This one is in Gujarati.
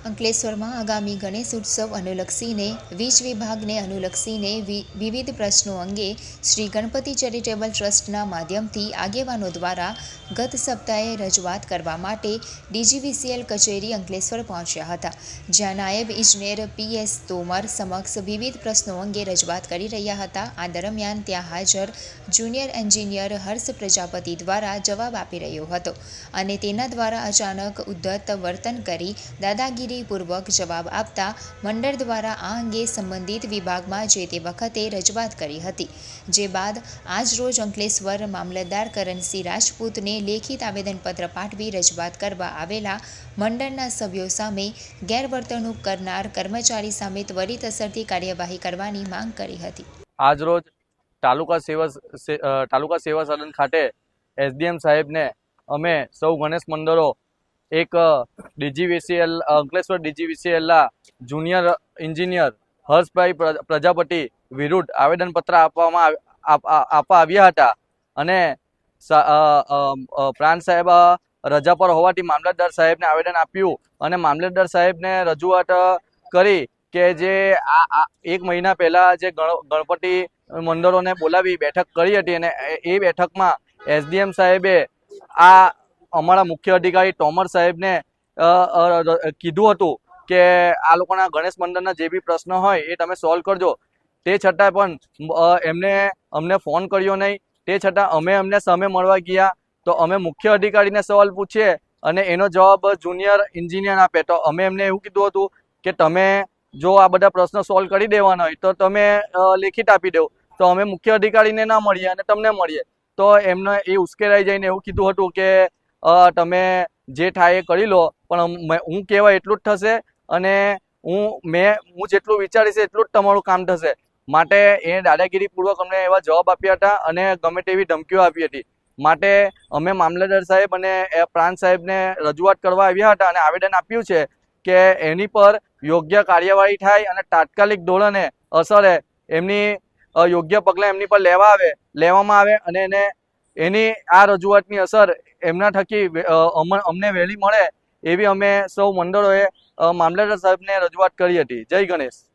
અંકલેશ્વરમાં આગામી ગણેશ ઉત્સવ અનુલક્ષીને વીજ વિભાગને અનુલક્ષીને વિવિધ પ્રશ્નો અંગે શ્રી ગણપતિ ચેરિટેબલ ટ્રસ્ટના માધ્યમથી આગેવાનો દ્વારા ગત સપ્તાહે રજૂઆત કરવા માટે ડીજીવીસીએલ કચેરી અંકલેશ્વર પહોંચ્યા હતા, જ્યાં નાયબ ઇજનેર પીએસ તોમર સમક્ષ વિવિધ પ્રશ્નો અંગે રજૂઆત કરી રહ્યા હતા। આ દરમિયાન ત્યાં હાજર જુનિયર એન્જિનિયર હર્ષ પ્રજાપતિ દ્વારા જવાબ આપી રહ્યો હતો અને તેના દ્વારા અચાનક ઉદ્ધત વર્તન કરી દાદાગીરી પૂર્વક જવાબ આપતા મંડળ દ્વારા આ અંગે સંબંધિત વિભાગમાં જે તે વખતે રજૂઆત કરી હતી, જે બાદ આજ રોજ અંકલેશ્વર મામલતદાર કરણસિંહ રાજપૂતને લેખિત આવેદનપત્ર પાઠવી રજૂઆત કરવા આવેલા મંડળના સભ્યો સામે ગેરવર્તણૂક કરનાર કર્મચારી સામે ત્વરિત અસરથી કાર્યવાહી કરવાની માંગ કરી હતી। આજ રોજ તાલુકા સેવા સદન ખાતે એસડીએમ સાહેબને અમે સૌ ગણેશ મંડળો એક ડીજીવીસીએલ અંકલેશ્વર ડીજીવીસીએલના જુનિયર એન્જિનિયર હર્ષભાઈ પ્રજાપતિ વિરુદ્ધ આવેદનપત્ર આપવા આવ્યા હતા અને પ્રાંત સાહેબ રજા પર હોવાથી મામલતદાર સાહેબને આવેદન આપ્યું અને મામલતદાર સાહેબને રજૂઆત કરી કે જે આ 1 મહિના પહેલા જે ગણપતિ મંડળોને બોલાવી બેઠક કરી હતી અને એ બેઠકમાં એસડીએમ સાહેબે આ અમારા મુખ્ય અધિકારી તોમર સાહેબને કીધું હતું કે આ લોકોના ગણેશ મંડળના જે બી પ્રશ્ન હોય એ તમે સોલ્વ કરજો। તે છતાં પણ અમને ફોન કર્યો નહીં। તે છતાં અમે એમને સામે મળવા ગયા તો અમે મુખ્ય અધિકારીને સવાલ પૂછીએ અને એનો જવાબ જુનિયર એન્જિનિયર આપે તો અમે એમને એવું કીધું હતું કે તમે જો આ બધા પ્રશ્નો સોલ્વ કરી દેવાના હોય તો તમે લેખિત આપી દો। તો અમે મુખ્ય અધિકારીને ના મળીએ અને તમને મળીએ તો એમને એ ઉશ્કેરાઈ જઈને એવું કીધું હતું કે તમે જે થાય એ કરી લો, પણ હું કહેવાય એટલું જ થશે અને હું જેટલું વિચારીશ એટલું જ તમારું કામ થશે। માટે એ દાદાગીરીપૂર્વક અમને એવા જવાબ આપ્યા હતા અને ગમે તેવી ધમકીઓ આપી હતી। માટે અમે મામલતદાર સાહેબ અને પ્રાંત સાહેબને રજૂઆત કરવા આવ્યા હતા અને આવેદન આપ્યું છે કે એની પર યોગ્ય કાર્યવાહી થાય અને તાત્કાલિક ધોરણે અસરે એમની યોગ્ય પગલાં એમની પર લેવામાં આવે અને એની આ રજૂઆતની અસર એમના થકી અમને વહેલી મળે એવી અમે સૌ મંડળોએ મામલતદાર સાહેબને રજૂઆત કરી હતી। જય ગણેશ।